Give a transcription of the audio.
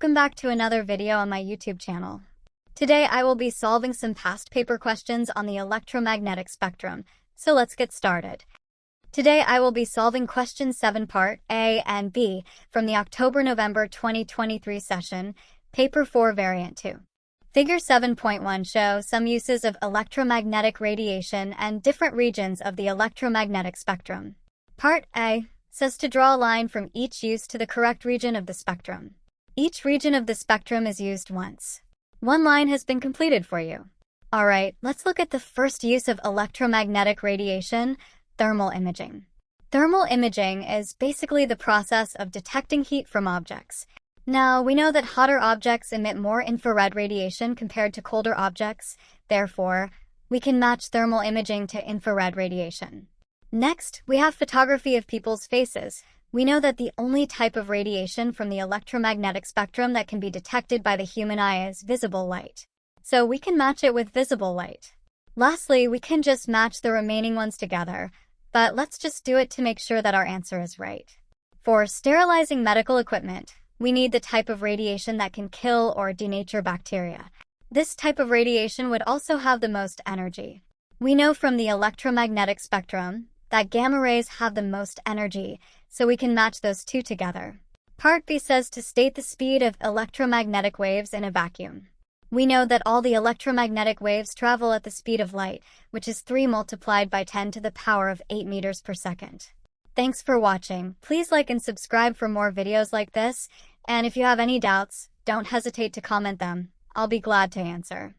Welcome back to another video on my YouTube channel. Today I will be solving some past paper questions on the electromagnetic spectrum, so let's get started. Today I will be solving question 7 part A and B from the October-November 2023 session, paper 4 variant 2. Figure 7.1 shows some uses of electromagnetic radiation and different regions of the electromagnetic spectrum. Part A says to draw a line from each use to the correct region of the spectrum. Each region of the spectrum is used once. One line has been completed for you. Alright, let's look at the first use of electromagnetic radiation, thermal imaging. Thermal imaging is basically the process of detecting heat from objects. Now, we know that hotter objects emit more infrared radiation compared to colder objects. Therefore, we can match thermal imaging to infrared radiation. Next, we have photography of people's faces. We know that the only type of radiation from the electromagnetic spectrum that can be detected by the human eye is visible light. So we can match it with visible light. Lastly, we can just match the remaining ones together, but let's just do it to make sure that our answer is right. For sterilizing medical equipment, we need the type of radiation that can kill or denature bacteria. This type of radiation would also have the most energy. We know from the electromagnetic spectrum that gamma rays have the most energy, so we can match those two together. Part B says to state the speed of electromagnetic waves in a vacuum. We know that all the electromagnetic waves travel at the speed of light, which is 3 multiplied by 10 to the power of 8 meters per second. Thanks for watching. Please like and subscribe for more videos like this, and if you have any doubts, don't hesitate to comment them. I'll be glad to answer.